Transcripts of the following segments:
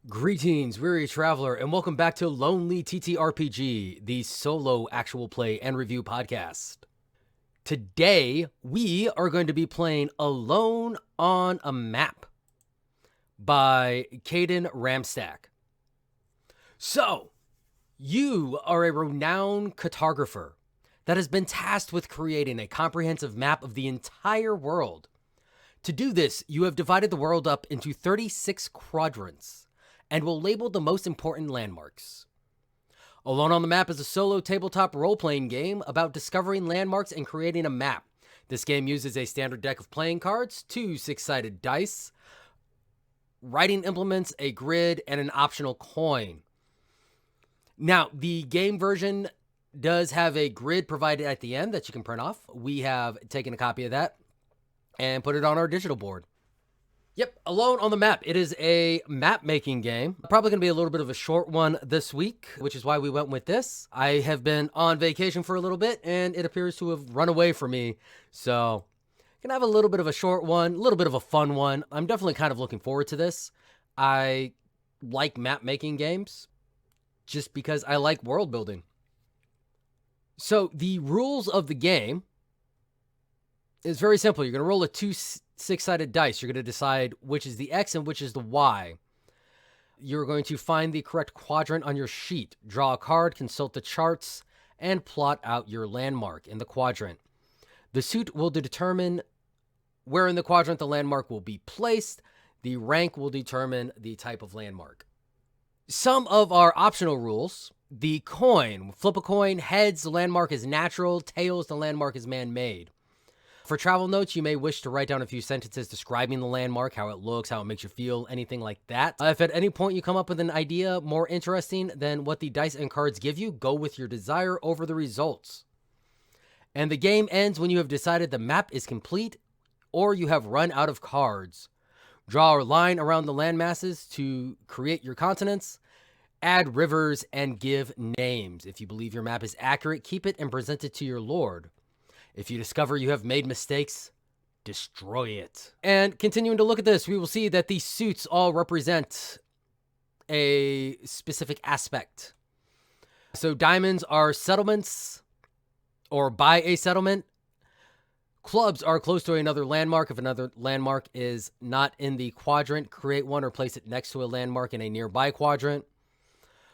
Greetings, weary traveler, and welcome back to Lonely TTRPG, the solo actual play and review podcast. Today, we are going to be playing Alone on a Map by Kaden Ramstack. So, you are a renowned cartographer that has been tasked with creating a comprehensive map of the entire world. To do this, you have divided the world up into 36 quadrants and will label the most important landmarks. Alone on the Map is a solo tabletop role-playing game about discovering landmarks and creating a map. This game uses a standard deck of playing cards, 2 six-sided dice, writing implements, a grid, and an optional coin. Now, the game version does have a grid provided at the end that you can print off. We have taken a copy of that and put it on our digital board. Yep, Alone on the Map. It is a map-making game. Probably going to be a little bit of a short one this week, which is why we went with this. I have been on vacation for a little bit, and it appears to have run away from me. So, going to have a little bit of a short one, a little bit of a fun one. I'm definitely kind of looking forward to this. I like map-making games just because I like world building. So, the rules of the game is very simple. You're going to roll a 2 six-sided dice. You're going to decide which is the X and which is the Y. You're going to find the correct quadrant on your sheet, draw a card, consult the charts, and plot out your landmark in the quadrant. The suit will determine where in the quadrant the landmark will be placed. The rank will determine the type of landmark. Some of our optional rules: the coin. Flip a coin. Heads, the landmark is natural. Tails, the landmark is man-made. For travel notes, you may wish to write down a few sentences describing the landmark, how it looks, how it makes you feel, anything like that. If at any point you come up with an idea more interesting than what the dice and cards give you, go with your desire over the results. And the game ends when you have decided the map is complete or you have run out of cards. Draw a line around the landmasses to create your continents. Add rivers and give names. If you believe your map is accurate, keep it and present it to your lord. If you discover you have made mistakes, destroy it. And continuing to look at this, we will see that these suits all represent a specific aspect. So diamonds are settlements or by a settlement. Clubs are close to another landmark. If another landmark is not in the quadrant, create one or place it next to a landmark in a nearby quadrant.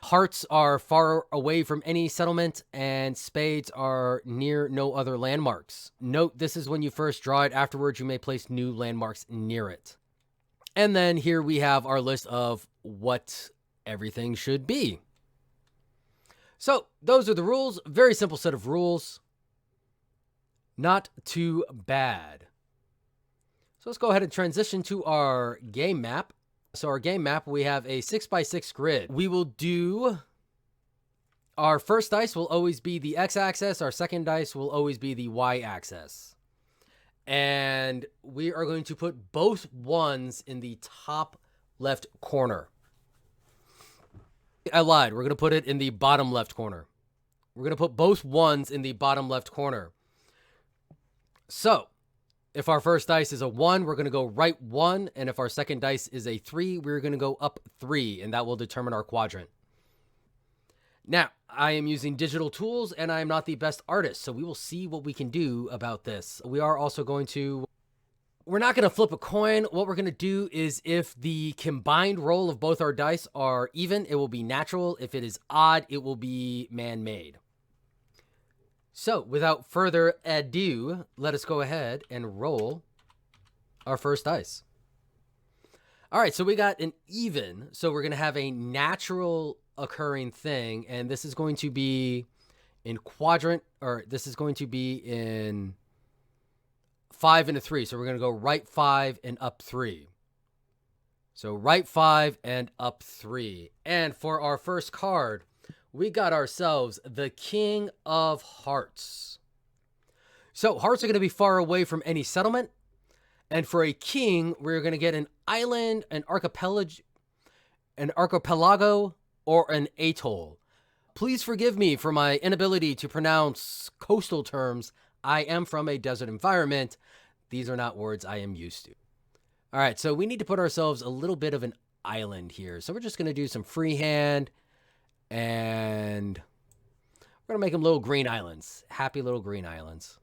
Hearts are far away from any settlement, and spades are near no other landmarks. Note, this is when you first draw it. Afterwards, you may place new landmarks near it. And then here we have our list of what everything should be. So those are the rules. Very simple set of rules. Not too bad. So let's go ahead and transition to our game map. So our game map, we have a 6x6 grid. We will do, our first dice will always be the x-axis. Our second dice will always be the y-axis. And we are going to put both ones in the top left corner. I lied. We're going to put it in the bottom left corner. We're going to put both ones in the bottom left corner. So, if our first dice is a 1, we're going to go right 1. And if our second dice is a 3, we're going to go up 3. And that will determine our quadrant. Now, I am using digital tools and I am not the best artist. So we will see what we can do about this. We are also going to... We're not going to flip a coin. What we're going to do is if the combined roll of both our dice are even, it will be natural. If it is odd, it will be man-made. So, without further ado, let us go ahead and roll our first dice. All right, so we got an even. So we're going to have a natural occurring thing, and this is going to be in quadrant, or this is going to be in 5 and a 3. So we're going to go right 5 and up 3. So right 5 and up 3. And for our first card, we got ourselves the King of Hearts. So hearts are going to be far away from any settlement. And for a king, we're going to get an island, an archipelago, or an atoll. Please forgive me for my inability to pronounce coastal terms. I am from a desert environment. These are not words I am used to. All right, so we need to put ourselves a little bit of an island here. So we're just going to do some freehand, and we're going to make them little green islands. Happy little green islands.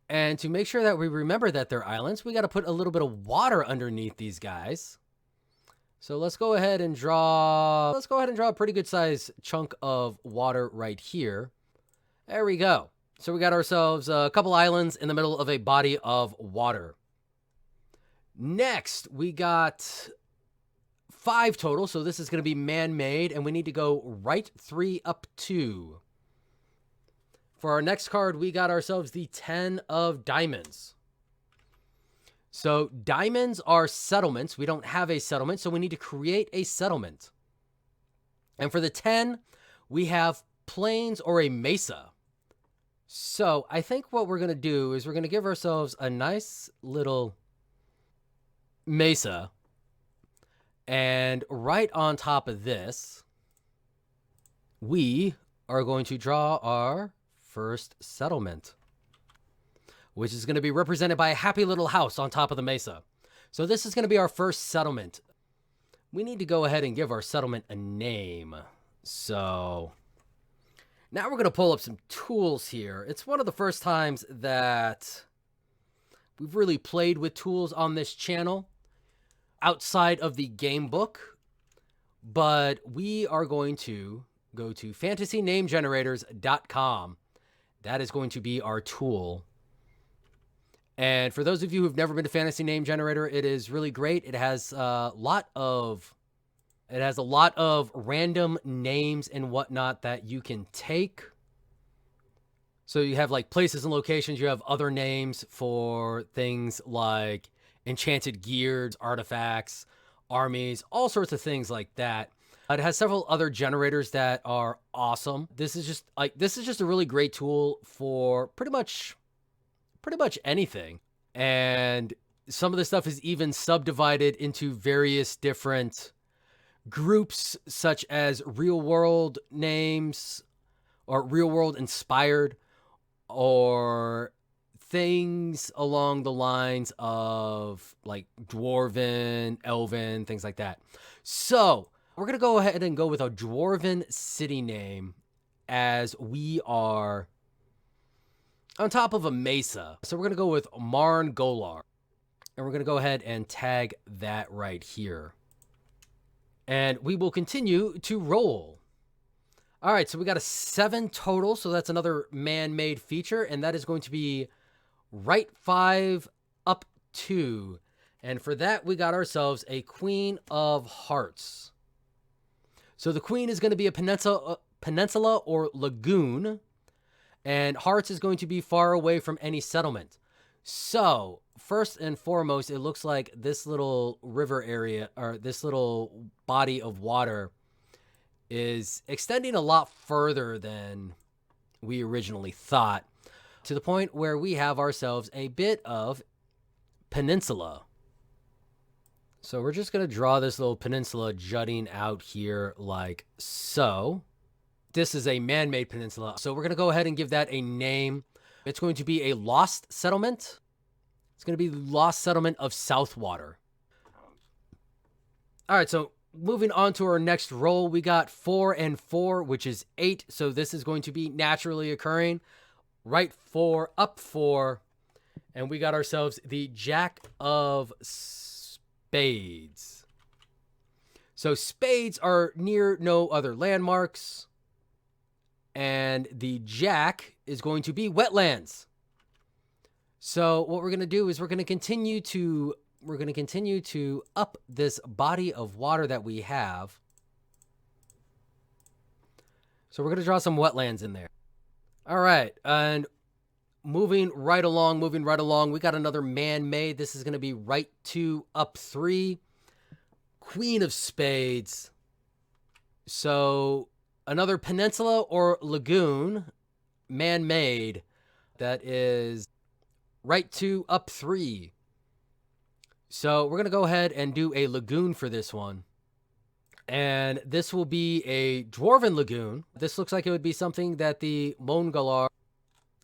And to make sure that we remember that they're islands, we got to put a little bit of water underneath these guys. So let's go ahead and draw a pretty good size chunk of water right here. There we go. So we got ourselves a couple islands in the middle of a body of water. Next, we got 5 total. So this is going to be man-made, and we need to go right 3 up 2. For our next card, we got ourselves the 10 of diamonds. So diamonds are settlements. We don't have a settlement, so we need to create a settlement. And for the 10, we have plains or a mesa. So I think what we're going to do is we're going to give ourselves a nice little mesa. And right on top of this, we are going to draw our first settlement, which is going to be represented by a happy little house on top of the mesa. So this is going to be our first settlement. We need to go ahead and give our settlement a name. So now we're going to pull up some tools here. It's one of the first times that we've really played with tools on this channel outside of the game book, but we are going to go to fantasynamegenerators.com. That is going to be our tool. And for those of you who've never been to Fantasy Name Generator, it is really great. It has a lot of random names and whatnot that you can take. So you have like places and locations. You have other names for things like enchanted gears, artifacts, armies, all sorts of things like that. It has several other generators that are awesome. This is just a really great tool for pretty much anything. And some of the stuff is even subdivided into various different groups, such as real world names or real world inspired, or things along the lines of like dwarven, elven, things like that. So we're going to go ahead and go with a dwarven city name, as we are on top of a mesa. So we're going to go with Marn Golar. And we're going to go ahead and tag that right here. And we will continue to roll. All right, so we got a 7 total. So that's another man-made feature. And that is going to be right 5 up 2. And for that, we got ourselves a Queen of Hearts. So the queen is going to be a peninsula or lagoon, and Hearts is going to be far away from any settlement. So first and foremost, it looks like this little river area, or this little body of water, is extending a lot further than we originally thought, to the point where we have ourselves a bit of peninsula. So we're just going to draw this little peninsula jutting out here like so. This is a man-made peninsula. So we're going to go ahead and give that a name. It's going to be a lost settlement. It's going to be the lost settlement of Southwater. All right, so moving on to our next roll, we got 4 and 4, which is 8. So this is going to be naturally occurring. Right 4, up 4. And we got ourselves the Jack of Spades. So spades are near no other landmarks. And the Jack is going to be wetlands. So what we're going to do is we're going to continue to up this body of water that we have. So we're going to draw some wetlands in there. All right, and moving right along, we got another man-made. This is going to be right 2, up 3. Queen of Spades. So another peninsula or lagoon, man-made, that is right 2, up 3. So we're going to go ahead and do a lagoon for this one. And this will be a dwarven lagoon. This looks like it would be something that the Mongolar...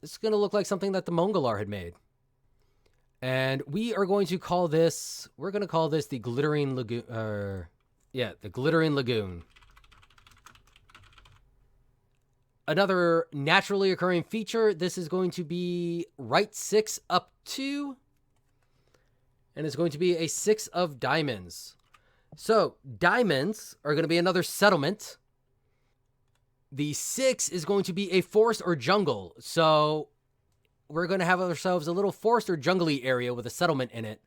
This is going to look like something that the Mongolar had made. And we are going to call this, we're going to call this the Glittering Lagoon, the Glittering Lagoon. Another naturally occurring feature, this is going to be right 6 up 2, and it's going to be a 6 of diamonds. So diamonds are going to be another settlement. The 6 is going to be a forest or jungle. So we're going to have ourselves a little forest or jungly area with a settlement in it.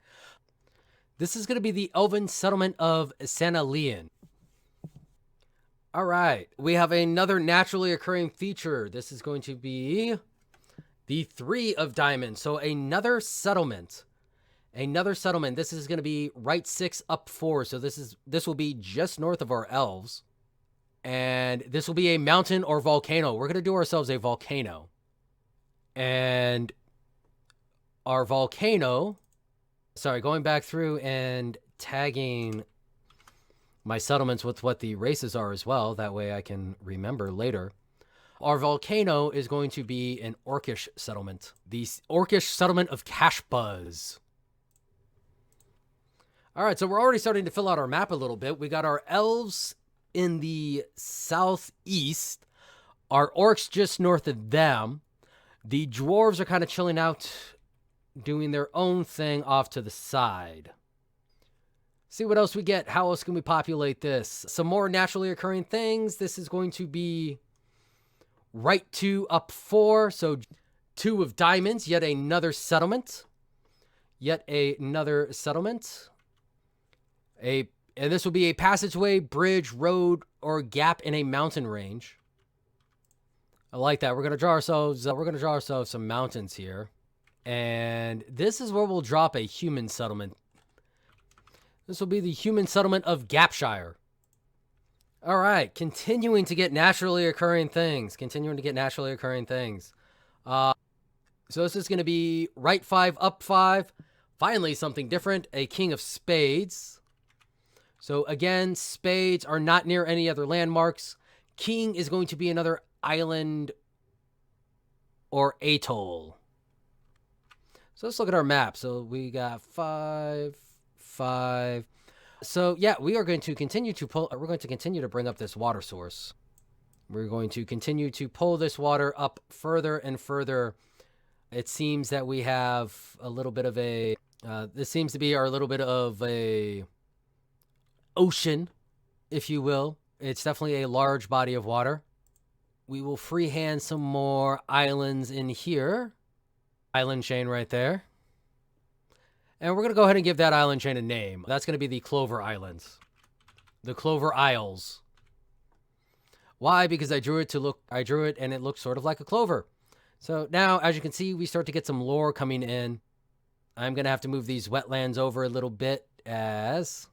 This is going to be the elven settlement of Sanalian. All right, we have another naturally occurring feature. This is going to be the 3 of diamonds. So another settlement. Another settlement. This is going to be right 6 up 4. So this will be just north of our elves. And this will be a mountain or volcano. We're going to do ourselves a volcano. And our volcano, sorry, going back through and tagging my settlements with what the races are as well. That way I can remember later. Our volcano is going to be an orcish settlement. The orcish settlement of Cashbuzz. All right, so we're already starting to fill out our map a little bit. We got our elves in the southeast. Our orcs just north of them. The dwarves are kind of chilling out, doing their own thing off to the side. See what else we get. How else can we populate this? Some more naturally occurring things. This is going to be right 2 up 4. So 2 of diamonds, yet another settlement. Yet another settlement. And this will be a passageway, bridge, road, or gap in a mountain range. I like that. We're going to draw ourselves some mountains here. And this is where we'll drop a human settlement. This will be the human settlement of Gapshire. All right, continuing to get naturally occurring things. So this is going to be right 5, up 5. Finally, something different, a king of spades. So again, spades are not near any other landmarks. King is going to be another island or atoll. So let's look at our map. So we got 5, 5. So yeah, we are going to continue to pull. We're going to continue to bring up this water source. We're going to continue to pull this water up further and further. It seems that we have a little bit of a. This seems to be our little bit of a ocean, if you will. It's definitely a large body of water. We will freehand some more islands in here. Island chain right there. And we're going to go ahead and give that island chain a name. That's going to be the Clover Islands. The Clover Isles. Why? Because I drew it and it looked sort of like a clover. So now, as you can see, we start to get some lore coming in. I'm going to have to move these wetlands over a little bit as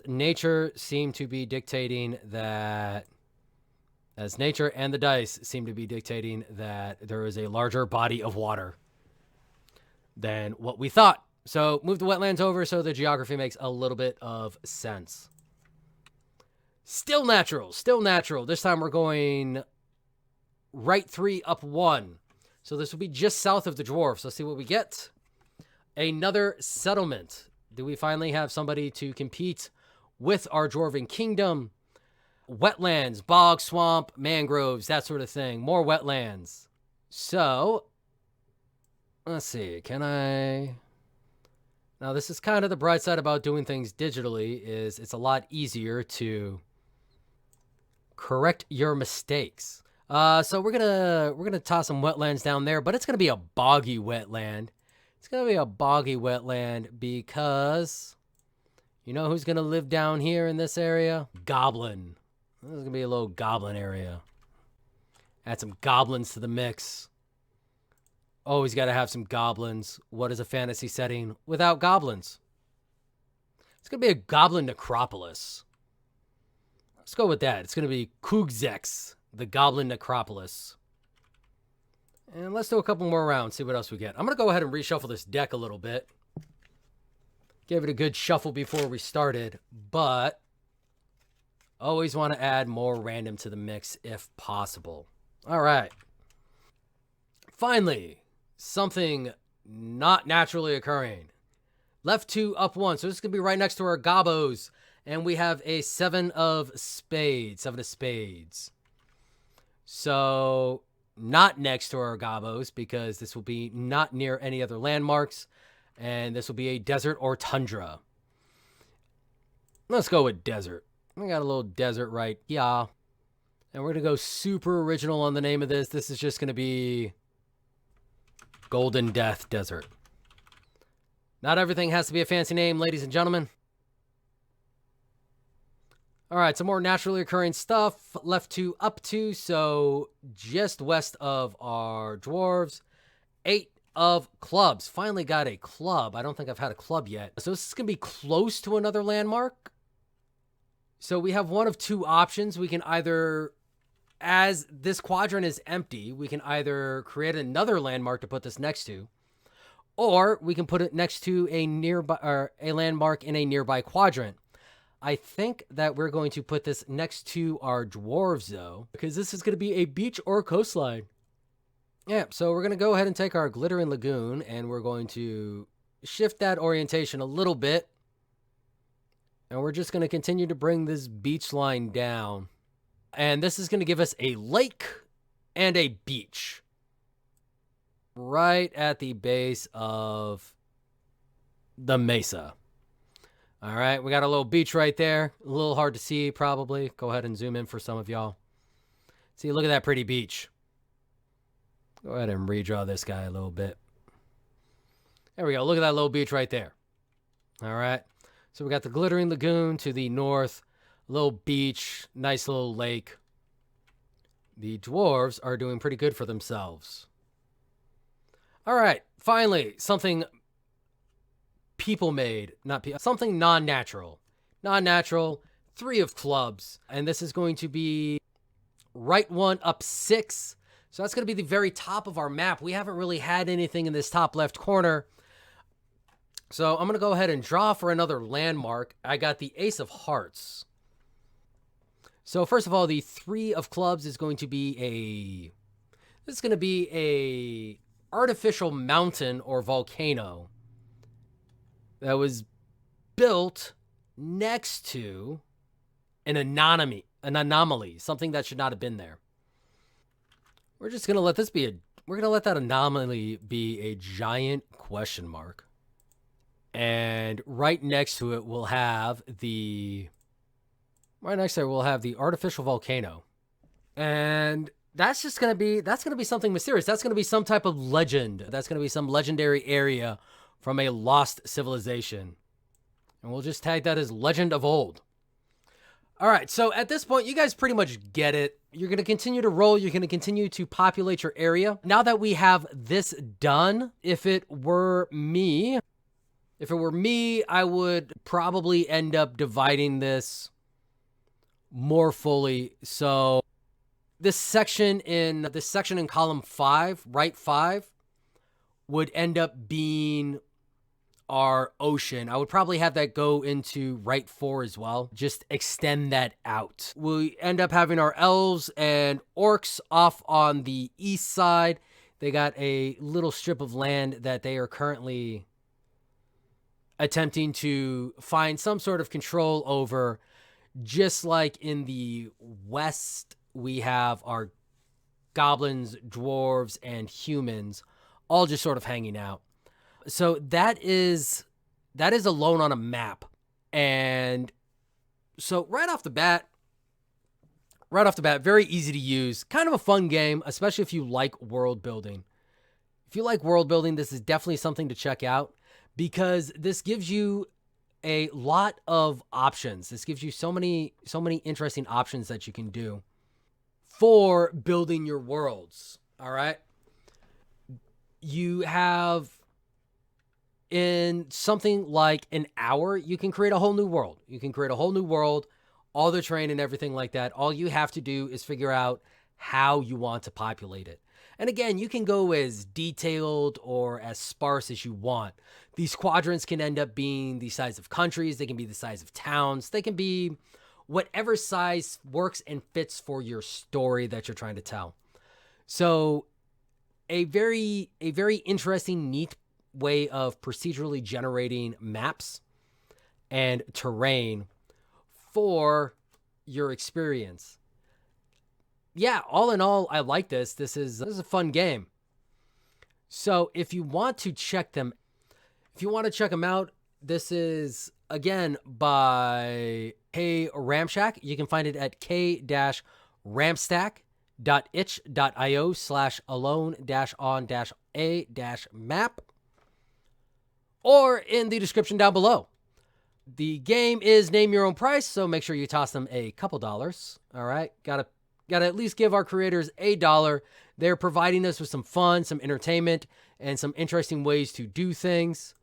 nature seemed to be dictating that, as nature and the dice seem to be dictating that there is a larger body of water than what we thought. So move the wetlands over so the geography makes a little bit of sense. Still natural. This time we're going right 3 up 1. So this will be just south of the dwarfs. Let's see what we get. Another settlement. Do we finally have somebody to compete with our dwarven kingdom? Wetlands, bog, swamp, mangroves, that sort of thing. More wetlands. So let's see, now this is kind of the bright side about doing things digitally, is it's a lot easier to correct your mistakes. So we're gonna toss some wetlands down there, but it's gonna be a boggy wetland. It's gonna be a boggy wetland because you know who's gonna live down here in this area? Goblin. This is gonna be a little goblin area. Add some goblins to the mix. Always got to have some goblins. What is a fantasy setting without goblins? It's going to be a goblin necropolis. Let's go with that. It's going to be Kugzex, the goblin necropolis. And let's do a couple more rounds, see what else we get. I'm going to go ahead and reshuffle this deck a little bit. Gave it a good shuffle before we started, but always want to add more random to the mix if possible. All right. Finally, something not naturally occurring. Left 2, up 1. So this is going to be right next to our gobos. And we have a 7 of spades. 7 of spades. So not next to our gobos because this will be not near any other landmarks. And this will be a desert or tundra. Let's go with desert. We got a little desert right here. And we're going to go super original on the name of this. This is just going to be Golden Death Desert. Not everything has to be a fancy name, ladies and gentlemen. All right, some more naturally occurring stuff. Left 2, up 2, so just west of our dwarves. 8 of clubs. Finally got a club. I don't think I've had a club yet. So this is going to be close to another landmark. So we have one of 2 options. We can either, as this quadrant is empty, we can either create another landmark to put this next to, or we can put it next to a nearby or a landmark in a nearby quadrant. I think that we're going to put this next to our dwarves, though, because this is going to be a beach or coastline. Yeah, so we're going to go ahead and take our glittering lagoon, and we're going to shift that orientation a little bit. And we're just going to continue to bring this beach line down. And this is going to give us a lake and a beach right at the base of the mesa. All right, we got a little beach right there. A little hard to see, probably. Go ahead and zoom in for some of y'all. See, look at that pretty beach. Go ahead and redraw this guy a little bit. There we go. Look at that little beach right there. All right. So we got the glittering lagoon to the north. Little beach. Nice little lake. The dwarves are doing pretty good for themselves. All right. Finally, something people made, something non-natural. Non-natural, 3 of clubs. And this is going to be right 1, up 6. So that's going to be the very top of our map. We haven't really had anything in this top left corner. So I'm going to go ahead and draw for another landmark. I got the Ace of Hearts. So first of all, the 3 of clubs is going to be this is going to be a artificial mountain or volcano that was built next to an anomaly, something that should not have been there. We're just going to let we're going to let that anomaly be a giant question mark. And right next to it, we'll have the artificial volcano. And that's going to be something mysterious. That's going to be some type of legend. That's going to be some legendary area from a lost civilization. And we'll just tag that as Legend of Old. All right, so at this point, you guys pretty much get it. You're going to continue to roll. You're going to continue to populate your area. Now that we have this done, if it were me, I would probably end up dividing this more fully. So this section in column 5, right 5, would end up being our ocean. I would probably have that go into right 4 as well. Just extend that out. We end up having our elves and orcs off on the east side. They got a little strip of land that they are currently attempting to find some sort of control over. Just like in the west, we have our goblins, dwarves, and humans all just sort of hanging out. So that is alone on a map. And so right off the bat, very easy to use. Kind of a fun game, especially if you like world building. If you like world building, this is definitely something to check out because this gives you a lot of options. This gives you so many interesting options that you can do for building your worlds. All right. You have, in something like an hour, you can create a whole new world. You can create a whole new world, all the terrain and everything like that. All you have to do is figure out how you want to populate it. And again, you can go as detailed or as sparse as you want. These quadrants can end up being the size of countries. They can be the size of towns. They can be whatever size works and fits for your story that you're trying to tell. So a very interesting, neat way of procedurally generating maps and terrain for your experience. Yeah, all in all, I like this. This is a fun game. So if you want to check them out, this is again by Ramstack. You can find it at k-ramstack.itch.io/alone-on-a-map or in the description down below. The game is name your own price, so make sure you toss them a couple dollars. All right, gotta at least give our creators $1. They're providing us with some fun, some entertainment, and some interesting ways to do things.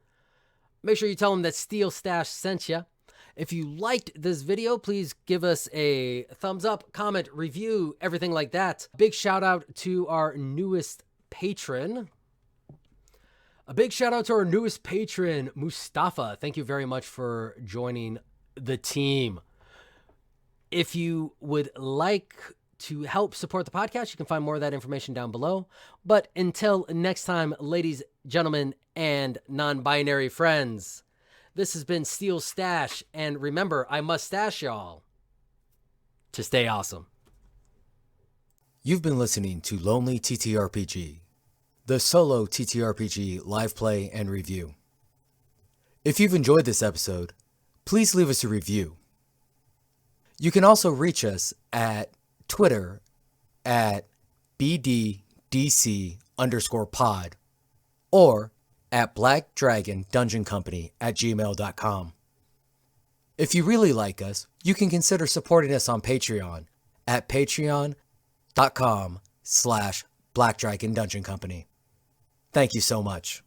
Make sure you tell them that Steel Stash sent you. If you liked this video, please give us a thumbs up, comment, review, everything like that. Big shout out to our newest patron. Mustafa. Thank you very much for joining the team. If you would like to help support the podcast, you can find more of that information down below. But until next time, ladies, gentlemen, and non-binary friends, this has been Steel Stash, and remember, I must stash y'all to stay awesome. You've been listening to Lonely TTRPG, the solo TTRPG live play and review. If you've enjoyed this episode, please leave us a review. You can also reach us at Twitter at BDDC_pod or at blackdragondungeoncompany@gmail.com. If you really like us, you can consider supporting us on Patreon at patreon.com/blackdragondungeoncompany. Thank you so much.